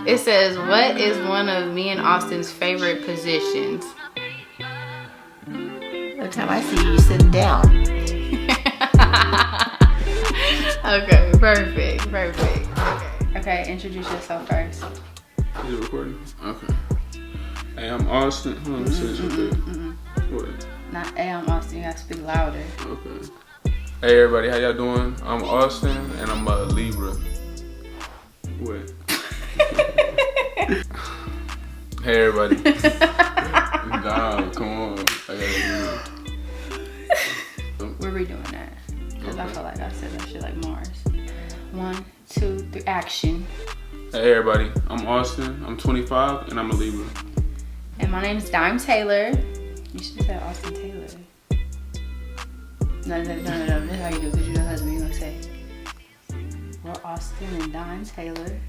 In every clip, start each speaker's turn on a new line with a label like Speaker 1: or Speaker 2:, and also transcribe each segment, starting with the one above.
Speaker 1: It says, what is one of me and Austin's favorite positions?
Speaker 2: Every time I see you sitting down.
Speaker 1: Okay, perfect. Okay, introduce yourself first.
Speaker 3: Is it recording? Okay. Hey, I'm Austin. Hold on, let me say this real quick. What?
Speaker 1: Not, hey, I'm Austin. You gotta speak louder.
Speaker 3: Okay. Hey, everybody. How y'all doing? I'm Austin, and I'm a Libra. What? Hey, everybody. Nah, come on. I gotta do it.
Speaker 1: We're redoing that. Because I feel like I said that shit like Mars. 1, 2, 3, action.
Speaker 3: Hey, everybody. I'm Austin. I'm 25, and I'm a Libra.
Speaker 1: And my name is Dime Taylor. You should have said Austin Taylor. No. This is how you do it, because you know husband. You're going to say, we're Austin and Dime Taylor.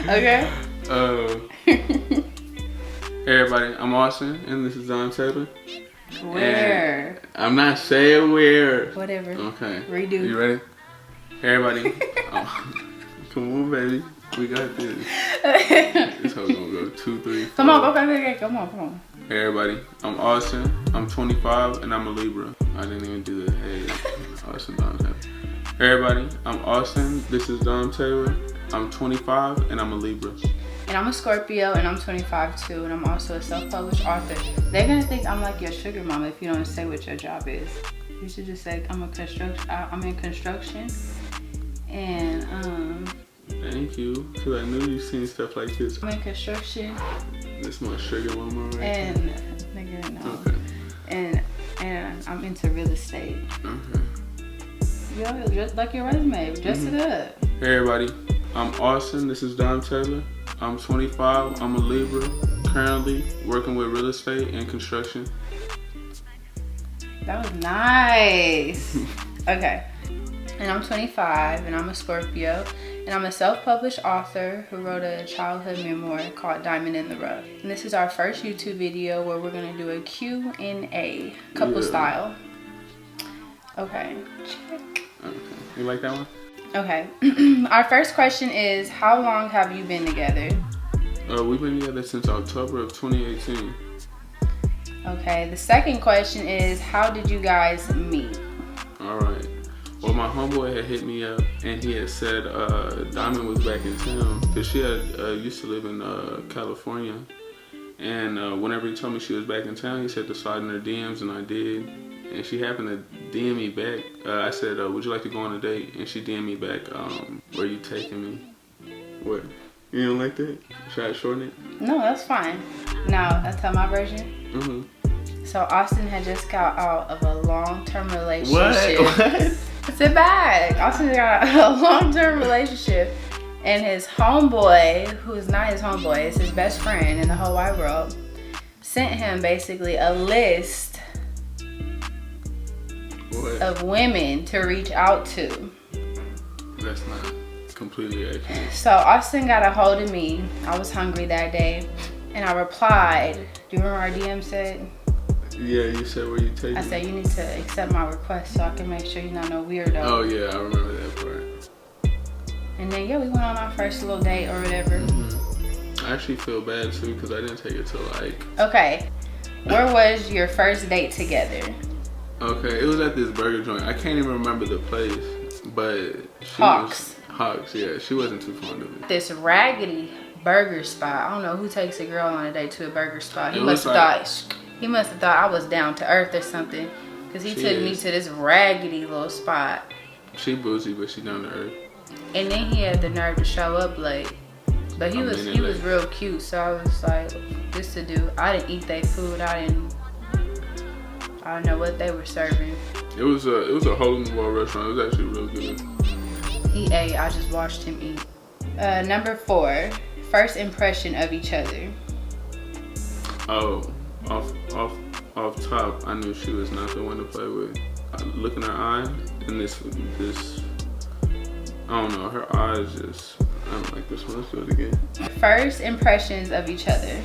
Speaker 1: Okay?
Speaker 3: Hey, everybody. I'm Austin, and this is Don Taylor.
Speaker 1: Where?
Speaker 3: And I'm not saying where.
Speaker 1: Whatever.
Speaker 3: Okay.
Speaker 1: Redo.
Speaker 3: You ready? Hey, everybody. Come on, baby. We got this. This hoe gonna go 2, 3, 4.
Speaker 1: Come on, okay. Come on.
Speaker 3: Hey, everybody. I'm Austin. I'm 25, and I'm a Libra. I didn't even do the hey. Austin, Don Taylor. Hey, everybody. I'm Austin. This is Don Taylor. I'm 25, and I'm a Libra.
Speaker 1: And I'm a Scorpio, and I'm 25 too, and I'm also a self-published author. They're gonna think I'm like your sugar mama if you don't say what your job is. You should just say I'm in construction, and
Speaker 3: Thank you, because I knew you seen stuff like this.
Speaker 1: I'm in construction.
Speaker 3: This my sugar mama right
Speaker 1: And nigga, no.
Speaker 3: Okay.
Speaker 1: And I'm into real estate.
Speaker 3: Okay.
Speaker 1: Yo, just like your resume, dress it up.
Speaker 3: Hey, everybody. I'm Austin. This is Don Taylor. I'm 25. I'm a Libra. Currently working with real estate and construction.
Speaker 1: That was nice. Okay. And I'm 25, and I'm a Scorpio, and I'm a self-published author who wrote a childhood memoir called Diamond in the Rough. And this is our first YouTube video where we're gonna do a Q&A, couple style. Okay. Check.
Speaker 3: Okay. You like that one?
Speaker 1: Okay. Our first question is, how long have you been together?
Speaker 3: We've been together since October of 2018.
Speaker 1: Okay. The second question is, how did you guys meet?
Speaker 3: All right. Well, my homeboy had hit me up, and he had said Diamond was back in town because she had used to live in California. And whenever he told me she was back in town, he said to slide in her DMs, and I did. And she happened to DM me back. I said, would you like to go on a date? And she DM'd me back, where you taking me? What? You don't like that? Should I shorten it?
Speaker 1: No, that's fine. Now, I'll tell my version.
Speaker 3: Mm-hmm.
Speaker 1: So Austin had just got out of a long-term relationship.
Speaker 3: What?
Speaker 1: Sit back. Austin got a long-term relationship, and his homeboy, who is not his homeboy, is his best friend in the whole wide world, sent him basically a list of women to reach out to.
Speaker 3: That's not completely accurate.
Speaker 1: So Austin got a hold of me. I was hungry that day, and I replied. Do you remember our DM said?
Speaker 3: Yeah, you said where you taking me.
Speaker 1: I said you need to accept my request so I can make sure you're not no weirdo.
Speaker 3: Oh yeah, I remember that part.
Speaker 1: And then yeah, we went on our first little date or whatever.
Speaker 3: Mm-hmm. I actually feel bad too because I didn't take it till like.
Speaker 1: Okay, where was your first date together?
Speaker 3: Okay, it was at this burger joint. I can't even remember the place, but
Speaker 1: Hawks.
Speaker 3: Yeah, she wasn't too fond of it.
Speaker 1: This raggedy burger spot. I don't know who takes a girl on a date to a burger spot. He must have thought I was down to earth or something, because he took me to this raggedy little spot.
Speaker 3: She bougie, but she down to earth.
Speaker 1: And then he had the nerve to show up late. But he was real cute, so I was like, this to do. I didn't eat their food. I don't know what they were serving.
Speaker 3: It was a hole in the wall restaurant. It was actually real good.
Speaker 1: He ate. I just watched him eat. Number 4, first impression of each other.
Speaker 3: Oh, off top, I knew she was not the one to play with. I look in her eye, and this, I don't know, her eyes just, I don't like this one. Let's do it again.
Speaker 1: First impressions of each other.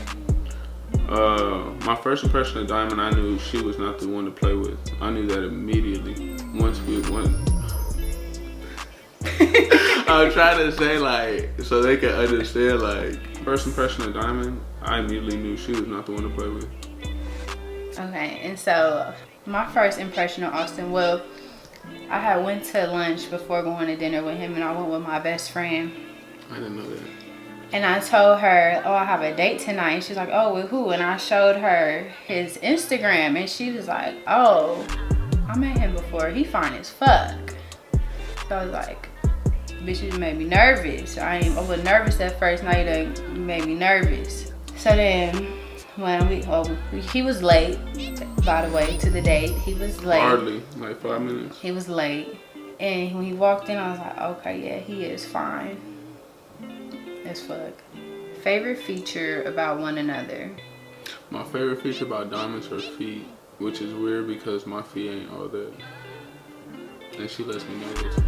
Speaker 3: My first impression of Diamond, I knew she was not the one to play with. I knew that immediately. Once we went. I was trying to say, like, so they could understand, like, first impression of Diamond, I immediately knew she was not the one to play with.
Speaker 1: Okay, and so my first impression of Austin, well, I had went to lunch before going to dinner with him, and I went with my best friend.
Speaker 3: I didn't know that.
Speaker 1: And I told her, oh, I have a date tonight. And she's like, oh, with who? And I showed her his Instagram, and she was like, oh, I met him before. He fine as fuck. So I was like, bitch, you made me nervous. I was nervous at first. Now you made me nervous. So then when he was late, by the way, to the date. He was late.
Speaker 3: Hardly, like 5 minutes.
Speaker 1: He was late. And when he walked in, I was like, okay, yeah, he is fine as fuck. Favorite feature about one another?
Speaker 3: My favorite feature about Diamond's her feet, which is weird because my feet ain't all that. And she lets me know this.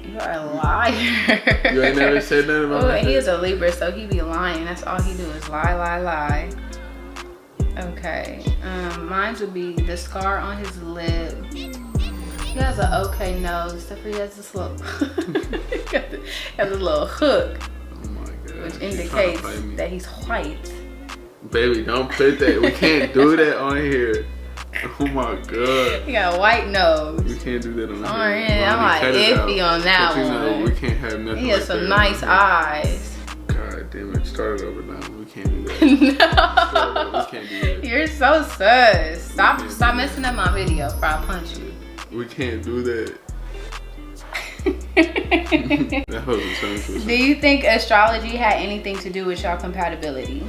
Speaker 1: You are a liar.
Speaker 3: You ain't never said nothing about that?
Speaker 1: He is a Libra, so he be lying. That's all he do is lie. Okay. Mine would be the scar on his lip. He has an okay nose, except for he has this little, has a little hook,
Speaker 3: oh my God,
Speaker 1: which indicates that he's white.
Speaker 3: Baby, don't put that. We can't do that on here. Oh my God.
Speaker 1: He got a white nose.
Speaker 3: We can't do that on here.
Speaker 1: I'm like iffy on that one.
Speaker 3: You know, we can't have nothing.
Speaker 1: He has some nice eyes.
Speaker 3: God damn it! Start it over now. We can't do that.
Speaker 1: No.
Speaker 3: We can't do that.
Speaker 1: You're so sus. Stop messing up my video before I punch you.
Speaker 3: We can't do that. That wasn't.
Speaker 1: Do you think astrology had anything to do with y'all compatibility?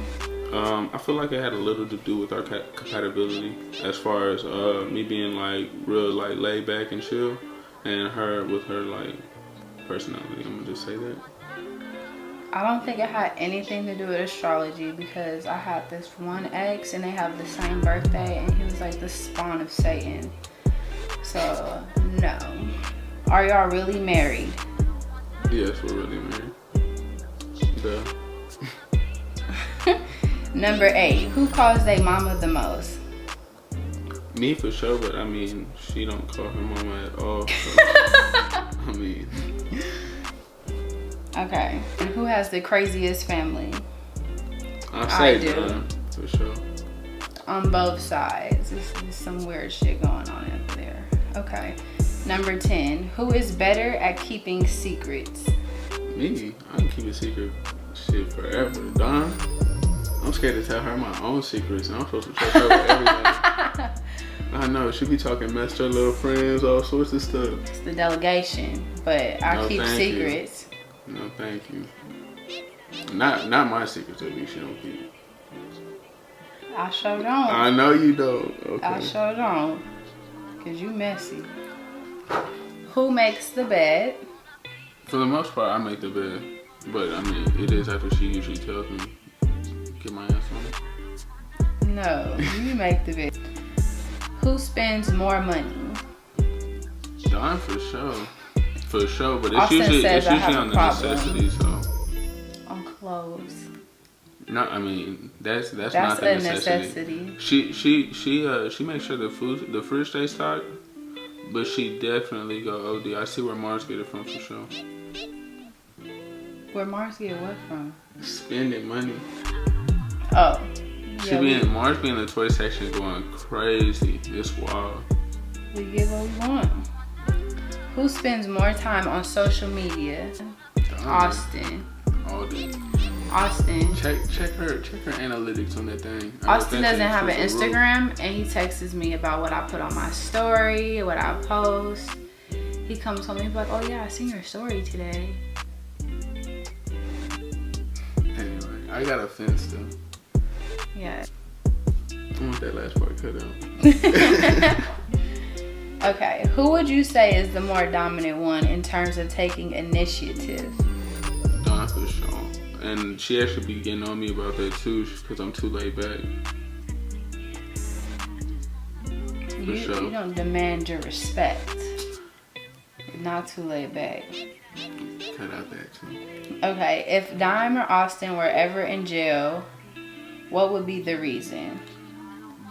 Speaker 3: I feel like it had a little to do with our compatibility, as far as me being like real like laid back and chill, and her with her like personality. I'm gonna just say that.
Speaker 1: I don't think it had anything to do with astrology, because I had this one ex and they have the same birthday, and he was like the spawn of Satan. So no. Are y'all really married?
Speaker 3: Yes, we're really married. Duh.
Speaker 1: Number 8. Who calls their mama the most?
Speaker 3: Me for sure, but I mean, she don't call her mama at all. So, I mean.
Speaker 1: Okay. And who has the craziest family?
Speaker 3: I do. For sure.
Speaker 1: On both sides. There's some weird shit going on over there. Okay. Number 10. Who is better at keeping secrets?
Speaker 3: Me. I can keep a secret shit forever. Don. I'm scared to tell her my own secrets, and I'm supposed to trust her with everything. I know, she be talking messed her little friends, all sorts of stuff.
Speaker 1: It's the delegation, but I keep secrets.
Speaker 3: No, thank you. Not my secrets, at least she don't keep.
Speaker 1: I sure don't.
Speaker 3: I know you don't. Okay.
Speaker 1: I sure don't. Cause you messy. Who makes the bed?
Speaker 3: For the most part, I make the bed. But, I mean, it is after she usually tells me. Get my ass on.
Speaker 1: No, you make the bed. Who spends more money?
Speaker 3: Don, for sure. For sure, but it's
Speaker 1: Austin
Speaker 3: usually on the
Speaker 1: problem.
Speaker 3: necessities, so.
Speaker 1: On clothes.
Speaker 3: No, I mean that's not the necessity. She makes sure the fridge stays stocked, but she definitely go OD. I see where Mars get it from for sure.
Speaker 1: Where Mars get what from?
Speaker 3: Spending money.
Speaker 1: Oh.
Speaker 3: Mars be in the toy section going crazy. It's wild.
Speaker 1: We get what we want. Who spends more time on social media? Austin.
Speaker 3: All day.
Speaker 1: Austin.
Speaker 3: Check her analytics on that thing.
Speaker 1: Austin doesn't have an Instagram, and he texts me about what I put on my story, what I post. He comes home and he's like, oh yeah, I seen your story today.
Speaker 3: Anyway, I got a fence though.
Speaker 1: Yeah.
Speaker 3: I want that last part cut out.
Speaker 1: Okay, who would you say is the more dominant one in terms of taking initiative?
Speaker 3: Dawn, for sure. And she actually be getting on me about that too, because I'm too laid back.
Speaker 1: You don't demand your respect. You're not too laid back.
Speaker 3: Cut out that too.
Speaker 1: Okay, if Dime or Austin were ever in jail, what would be the reason?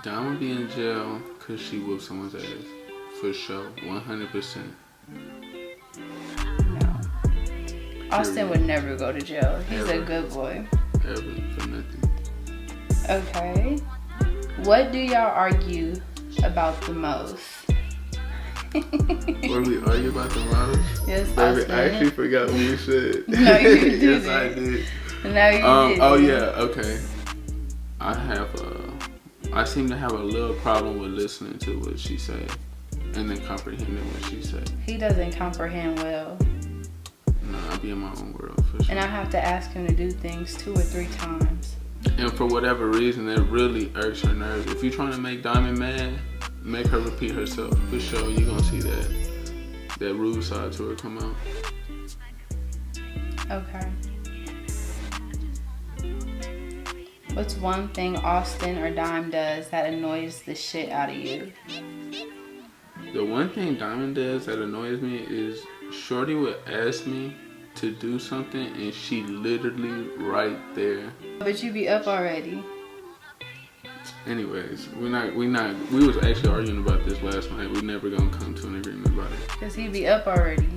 Speaker 3: Dom would be in jail because she whooped someone's ass. For sure. 100%.
Speaker 1: No. Austin would never go to jail. He's a good boy.
Speaker 3: Ever. For nothing.
Speaker 1: Okay. What do y'all argue about the most?
Speaker 3: What we argue about the most?
Speaker 1: Yes,
Speaker 3: Baby,
Speaker 1: Austin.
Speaker 3: I actually forgot what we said.
Speaker 1: No, you didn't.
Speaker 3: Yes, I did.
Speaker 1: No, you didn't.
Speaker 3: Oh, yeah. Okay. I seem to have a little problem with listening to what she said and then comprehending what she said.
Speaker 1: He doesn't comprehend well.
Speaker 3: No, I be in my own world for sure.
Speaker 1: And I have to ask him to do things 2 or 3 times.
Speaker 3: And for whatever reason, it really irks her nerves. If you're trying to make Diamond mad, make her repeat herself. For sure, you're going to see that rude side to her come out.
Speaker 1: Okay. What's one thing Austin or Dime does that annoys the shit out of you?
Speaker 3: The one thing Diamond does that annoys me is Shorty would ask me to do something and she literally right there.
Speaker 1: But you be up already.
Speaker 3: Anyways, we was actually arguing about this last night. We never gonna come to an agreement about it.
Speaker 1: Cause he be up already.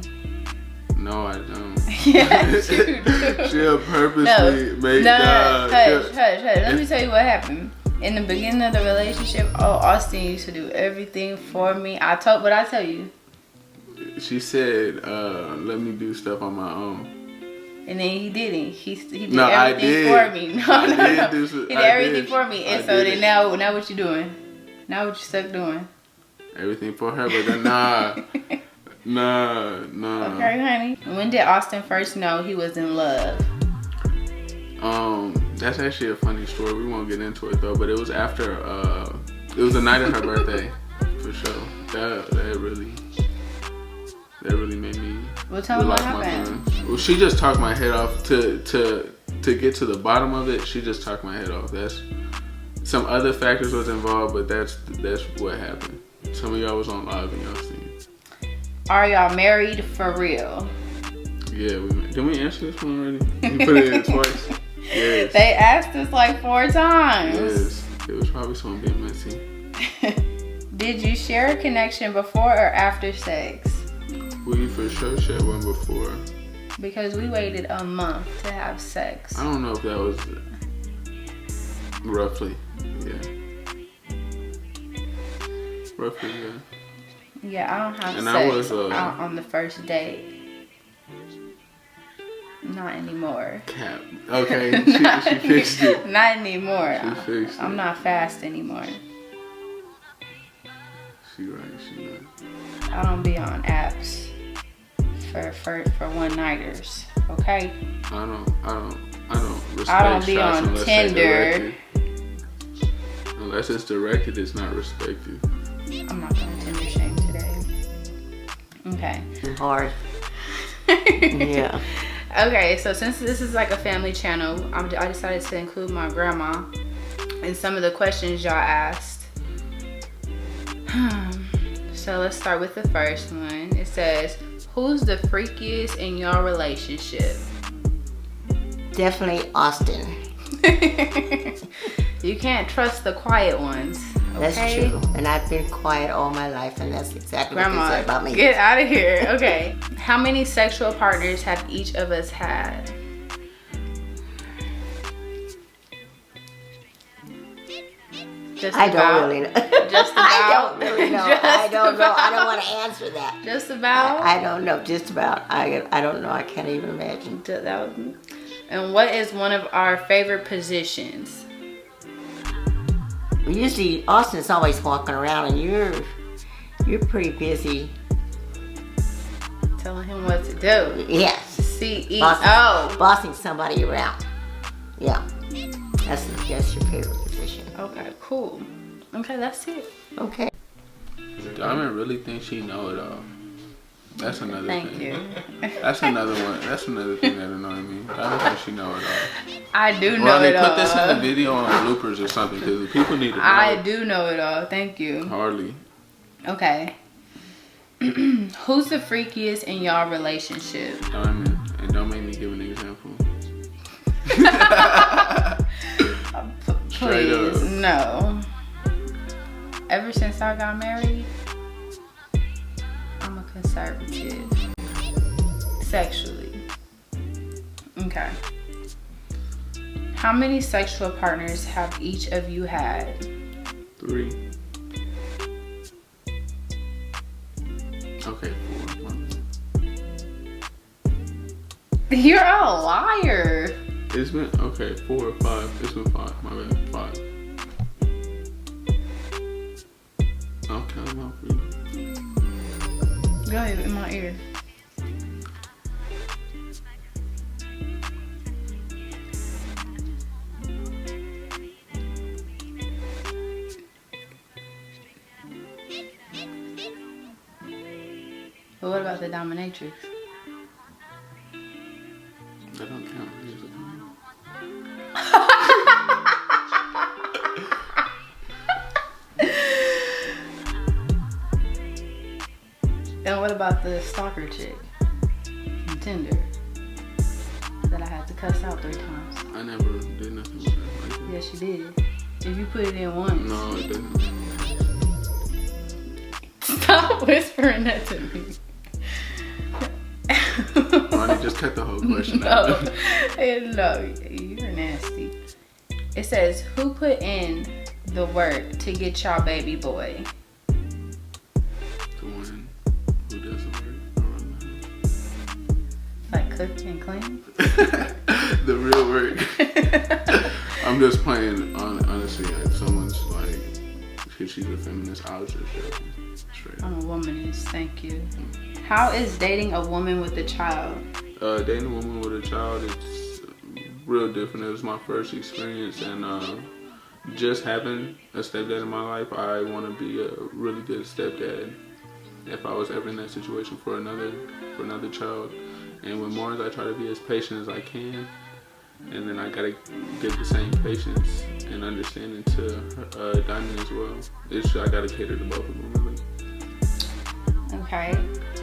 Speaker 3: No, I don't.
Speaker 1: Yes, you do.
Speaker 3: She'll purposely make
Speaker 1: hush. Let me tell you what happened. In the beginning of the relationship, Austin used to do everything for me. I tell you.
Speaker 3: She said, let me do stuff on my own.
Speaker 1: And then he didn't. He did
Speaker 3: No,
Speaker 1: everything for me. No. He did everything for me. And so then now what you doing? Now what you stuck doing?
Speaker 3: Everything for her, but then nah.
Speaker 1: Okay, honey. When did Austin first know he was in love?
Speaker 3: That's actually a funny story. We won't get into it though, but it was after it was the night of her birthday, for sure. That really made me.
Speaker 1: Well, tell me what happened.
Speaker 3: Well, she just talked my head off. To get to the bottom of it, she just talked my head off. That's some other factors was involved, but that's what happened. Some of y'all was on live and y'all seen.
Speaker 1: Are y'all married for real?
Speaker 3: Yeah, did we answer this one already? You put it in twice. Yes.
Speaker 1: They asked us like 4 times.
Speaker 3: Yes. It was probably something a bit messy.
Speaker 1: Did you share a connection before or after sex?
Speaker 3: We for sure shared one before.
Speaker 1: Because we waited a month to have sex.
Speaker 3: I don't know if that was roughly. Yeah. Roughly, yeah.
Speaker 1: Yeah, I don't have
Speaker 3: and
Speaker 1: sex
Speaker 3: I was,
Speaker 1: on the first date. Not anymore.
Speaker 3: Cap. Okay, she fixed it.
Speaker 1: Not anymore.
Speaker 3: She fixed it.
Speaker 1: I'm not fast anymore.
Speaker 3: She right, she not.
Speaker 1: I don't be on apps for one-nighters. Okay?
Speaker 3: I don't respect
Speaker 1: I don't be
Speaker 3: shots
Speaker 1: on
Speaker 3: unless
Speaker 1: Tinder.
Speaker 3: Unless it's directed, it's not respected.
Speaker 1: I'm not going to Tinder shame today. Okay.
Speaker 2: Hard. Yeah.
Speaker 1: Okay, so since this is like a family channel, I decided to include my grandma in some of the questions y'all asked. So let's start with the first one. It says, who's the freakiest in your relationship?
Speaker 2: Definitely Austin.
Speaker 1: You can't trust the quiet ones. Okay?
Speaker 2: That's true. And I've been quiet all my life, and that's exactly what they said about me.
Speaker 1: Get out of here. Okay. How many sexual partners have each of us had?
Speaker 2: I don't really know.
Speaker 1: Just about.
Speaker 2: I don't really know. I don't know. I don't want to answer that.
Speaker 1: Just about?
Speaker 2: I don't know. Just about. I don't know. I can't even imagine.
Speaker 1: And what is one of our favorite positions?
Speaker 2: Usually, Austin's always walking around, and you're pretty busy.
Speaker 1: Telling him what to do.
Speaker 2: Yes.
Speaker 1: CEO.
Speaker 2: Bossing somebody around. Yeah. That's your favorite position.
Speaker 1: Okay, cool. Okay, that's it.
Speaker 2: Okay.
Speaker 3: Diamond really thinks she know it all. That's another thing.
Speaker 1: Thank you.
Speaker 3: That's another one. That's another thing that annoys me. Diamond thinks she know it all.
Speaker 1: I do know it all.
Speaker 3: Put this in the video on bloopers or something because people need to know.
Speaker 1: I do know it all. Thank you.
Speaker 3: Hardly.
Speaker 1: Okay. Who's the freakiest in y'all relationship?
Speaker 3: Diamond. And don't make me give an example. Straight
Speaker 1: Please,
Speaker 3: up.
Speaker 1: no. Ever since I got married, I'm a conservative. Sexually. Okay. How many sexual partners have each of you had?
Speaker 3: 3. Okay, 4.
Speaker 1: You're a liar.
Speaker 3: It's been, okay, 4 or 5. It's been 5. My bad. 5. I'll count them out for you.
Speaker 1: Go ahead, in my ear. But what about the dominatrix?
Speaker 3: That don't count.
Speaker 1: And what about the stalker chick from Tinder that I had to cuss out 3 times?
Speaker 3: I never did nothing with that. Like,
Speaker 1: Yes, you did. If you put it in once.
Speaker 3: no, it didn't.
Speaker 1: Stop whispering that to me.
Speaker 3: Ronnie, just cut the whole question
Speaker 1: No,
Speaker 3: out.
Speaker 1: no, you're nasty. It says, who put in the work to get y'all baby boy?
Speaker 3: The one who does the work around
Speaker 1: Like cook and clean?
Speaker 3: the house. The real work. I'm just playing, honestly, if someone's like, she's a feminist, I'll just joking. Straight up.
Speaker 1: I'm a womanist, thank you. How is dating a woman with a child?
Speaker 3: Dating a woman with a child, it's real different. It was my first experience, and just having a stepdad in my life, I want to be a really good stepdad if I was ever in that situation for another child. And with Mars, I try to be as patient as I can, and then I gotta give the same patience and understanding to Diamond as well. I gotta cater to both of them, really.
Speaker 1: Okay.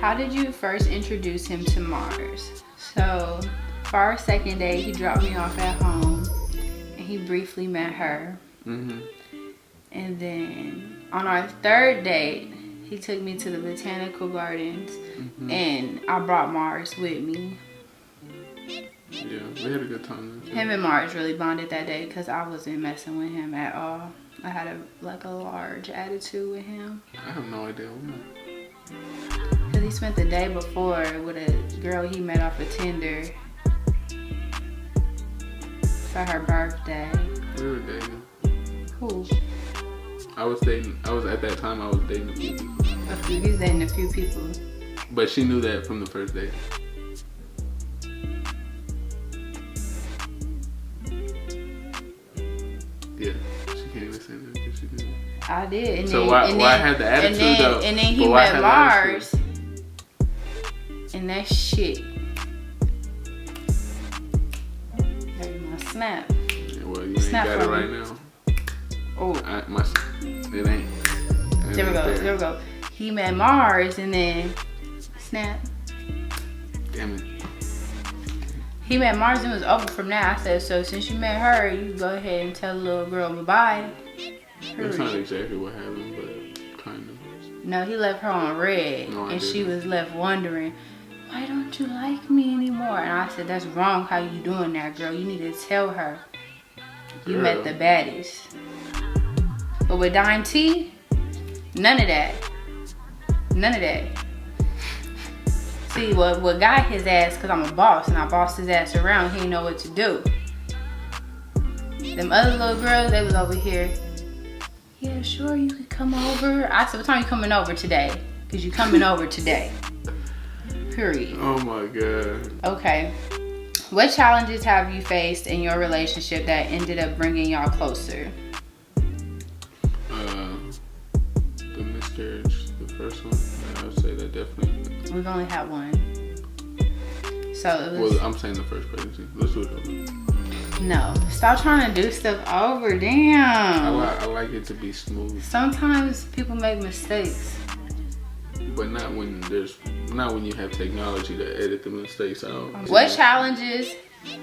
Speaker 1: How did you first introduce him to Mars? So, for our second date, he dropped me off at home, and he briefly met her.
Speaker 3: Mm-hmm.
Speaker 1: And then on our third date, he took me to the botanical gardens, and I brought Mars with me.
Speaker 3: Yeah, we had a good time then.
Speaker 1: Him and Mars really bonded that day because I wasn't messing with him at all. I had a large attitude with him.
Speaker 3: I have no idea why.
Speaker 1: Because he spent the day before with a girl he met off of Tinder for her birthday.
Speaker 3: We were dating.
Speaker 1: Who?
Speaker 3: I was at that time, I was dating a few people.
Speaker 1: He's dating a few people.
Speaker 3: But she knew that from the first date. Yeah, she can't even say that because she did.
Speaker 1: I did. And
Speaker 3: So
Speaker 1: then,
Speaker 3: why
Speaker 1: and
Speaker 3: I
Speaker 1: then,
Speaker 3: had the attitude
Speaker 1: and then,
Speaker 3: though?
Speaker 1: And then he
Speaker 3: But why I
Speaker 1: met
Speaker 3: had the
Speaker 1: Mars.
Speaker 3: attitude?
Speaker 1: And that shit. There's my snap.
Speaker 3: Yeah, well, you ain't
Speaker 1: Snap
Speaker 3: got it
Speaker 1: from
Speaker 3: right
Speaker 1: me.
Speaker 3: now.
Speaker 1: Oh,
Speaker 3: It ain't.
Speaker 1: there we go. There we go. He met Mars and then snap.
Speaker 3: Damn it.
Speaker 1: He met Mars and it was over from there. I said, so since you met her, you go ahead and tell the little girl bye-bye.
Speaker 3: That's not
Speaker 1: Hurry.
Speaker 3: exactly what happened, but kind of.
Speaker 1: No, he left her on red.
Speaker 3: No, I
Speaker 1: And she
Speaker 3: didn't.
Speaker 1: was left wondering, why don't you like me anymore? And I said, that's wrong how you doing that, girl. You need to tell her. You met the baddies. But with Dime T, none of that. None of that. See, what got his ass, because I'm a boss and I bossed his ass around, he didn't know what to do. Them other little girls, they was over here. Yeah, sure, you could come over. I said, what time you coming over today? Because you coming over today. Period.
Speaker 3: Oh my god.
Speaker 1: Okay. What challenges have you faced in your relationship that ended up bringing y'all closer?
Speaker 3: The miscarriage, the first one. I would say that definitely.
Speaker 1: We've only had one. So it was.
Speaker 3: Well, I'm saying the first pregnancy. Let's do it over.
Speaker 1: No. Stop trying to do stuff over. Damn.
Speaker 3: I like it to be smooth,
Speaker 1: Sometimes people make mistakes.
Speaker 3: but not when you have technology to edit the mistakes out.
Speaker 1: What challenges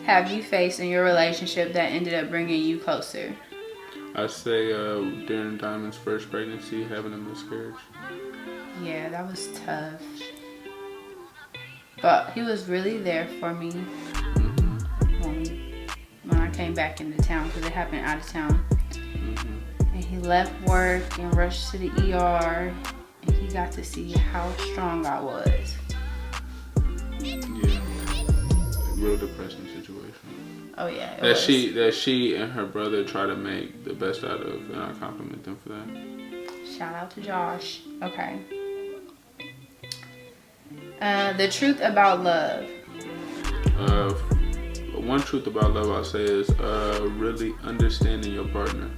Speaker 1: have you faced in your relationship that ended up bringing you closer?
Speaker 3: I say during Diamond's first pregnancy, having a miscarriage.
Speaker 1: Yeah, that was tough. But he was really there for me when I came back into town, because it happened out of town. And he left work and rushed to the ER, and he got to see how strong I was.
Speaker 3: Yeah, real depressing situation.
Speaker 1: Oh yeah,
Speaker 3: That she and her brother try to make the best out of, and I compliment them for that.
Speaker 1: Shout out to Josh. Okay. The truth about love.
Speaker 3: One truth about love I'll say is really understanding your partner,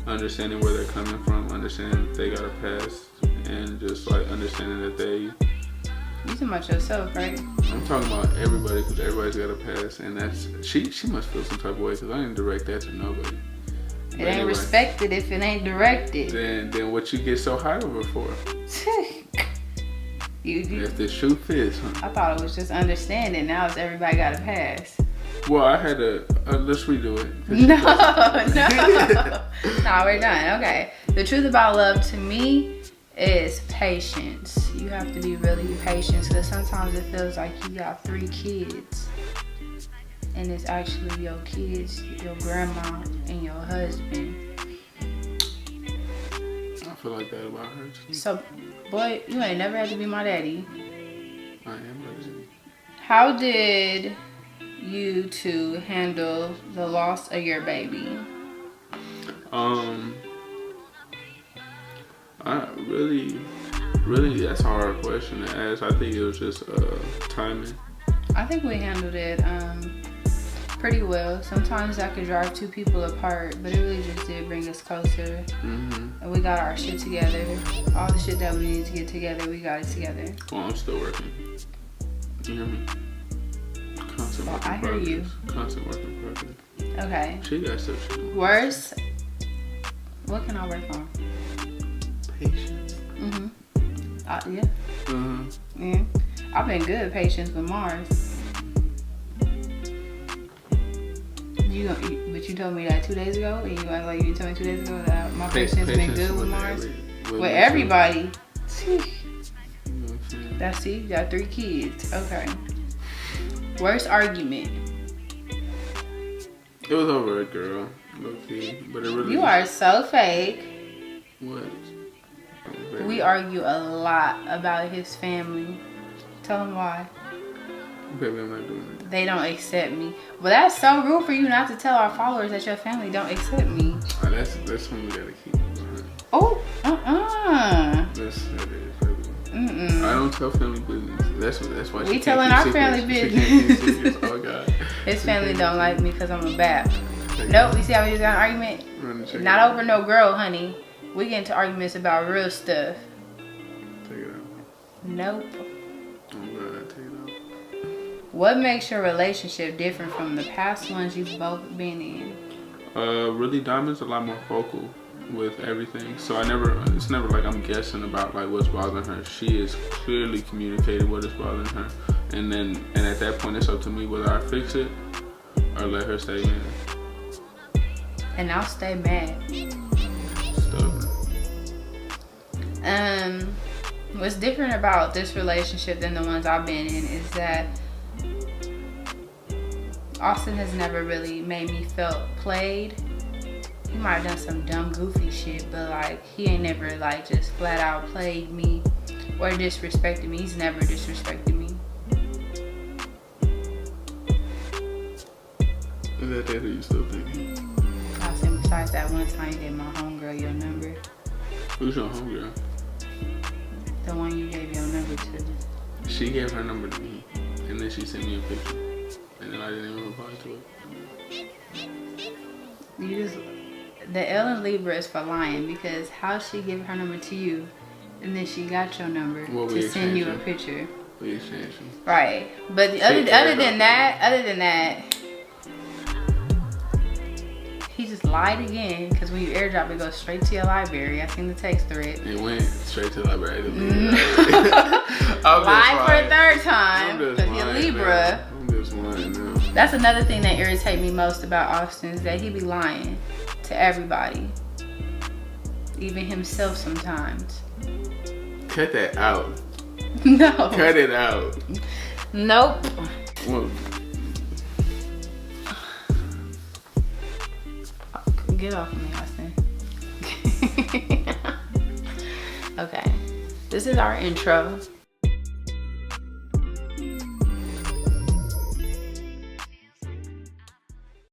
Speaker 3: understanding where they're coming from, understanding that they got a past, and just like understanding that they.
Speaker 1: You talking about yourself, right?
Speaker 3: I'm talking about everybody, because everybody's got a past, and that's she must feel some type of way, because I didn't direct that to nobody.
Speaker 1: It ain't respected if it ain't directed.
Speaker 3: Then what you get so high over for? If the shoe fits, huh?
Speaker 1: I thought it was just understanding. Now it's everybody got a pass.
Speaker 3: Well, I had to. Let's redo it.
Speaker 1: No. No, we're done. Okay. The truth about love to me is patience. You have to be really patient, because sometimes it feels like you got 3 kids, and it's actually your kids, your grandma, and your husband.
Speaker 3: I feel like that about her too.
Speaker 1: So, boy, you ain't never had to be my daddy.
Speaker 3: I am ready.
Speaker 1: How did you two handle the loss of your baby?
Speaker 3: I really, that's a hard question to ask. I think it was just timing.
Speaker 1: I think we handled it pretty well. Sometimes that could drive 2 people apart, but it really just did bring us closer. And we got our shit together. All the shit that we needed to get together, we got it together.
Speaker 3: Well, I'm still working. You hear me? Constant work in
Speaker 1: I hear
Speaker 3: progress.
Speaker 1: you.
Speaker 3: Constant work in progress.
Speaker 1: Okay.
Speaker 3: She got stuff she doing.
Speaker 1: Worse? What can I work on?
Speaker 3: Patience.
Speaker 1: Yeah. Yeah. I've been good at patience with Mars. But you told me that 2 days ago, and you act like you told me 2 days ago that my patience been good with Mars. With everybody.
Speaker 3: You know what I'm saying?
Speaker 1: That's it. You got 3 kids. Okay. Worst argument.
Speaker 3: It was over a girl, low key, but it really.
Speaker 1: You are so fake.
Speaker 3: What?
Speaker 1: We argue a lot about his family. Tell him why.
Speaker 3: Baby, I'm not doing it.
Speaker 1: They don't accept me. Well, that's so rude for you not to tell our followers that your family don't accept me.
Speaker 3: That's something we gotta keep.
Speaker 1: Oh,
Speaker 3: That is, baby. I don't tell family business. That's why
Speaker 1: we telling our family business.
Speaker 3: Oh God.
Speaker 1: His family don't like me because I'm a bap. Nope. You see how we just got an argument? Not over no girl, honey. We get into arguments about real stuff.
Speaker 3: Take it out.
Speaker 1: Nope.
Speaker 3: I'm glad I take it out.
Speaker 1: What makes your relationship different from the past ones you've both been in?
Speaker 3: Really, Diamond's a lot more vocal with everything. So it's never like I'm guessing about like what's bothering her. She is clearly communicating what is bothering her. And at that point, it's up to me whether I fix it or let her stay mad.
Speaker 1: And I'll stay mad.
Speaker 3: Stubborn.
Speaker 1: What's different about this relationship than the ones I've been in is that Austin has never really made me feel played. He might have done some dumb goofy shit, but like he ain't never like just flat out played me or disrespected me. He's never disrespected me.
Speaker 3: Is that who you still thinking?
Speaker 1: I was saying besides that one time you gave my homegirl your number.
Speaker 3: Who's your homegirl?
Speaker 1: The one you gave your number to.
Speaker 3: She gave her number to me, and then she sent me a picture, and then I didn't even reply to it.
Speaker 1: The L in Libra is for lying, because how she give her number to you, and then she got your number to send you a picture.
Speaker 3: We exchanged.
Speaker 1: Right, but other than that, he just lied again, because when you airdrop it goes straight to your library. I seen the text thread.
Speaker 3: It went straight to the library.
Speaker 1: Lied for a 3rd time because you're Libra.
Speaker 3: I'm just lying now.
Speaker 1: That's another thing that irritates me most about Austin is that he be lying to everybody. even himself sometimes.
Speaker 3: Cut that out.
Speaker 1: No.
Speaker 3: Cut it out.
Speaker 1: Nope.
Speaker 3: Well,
Speaker 1: get off of me, Austin. Okay. This is our intro.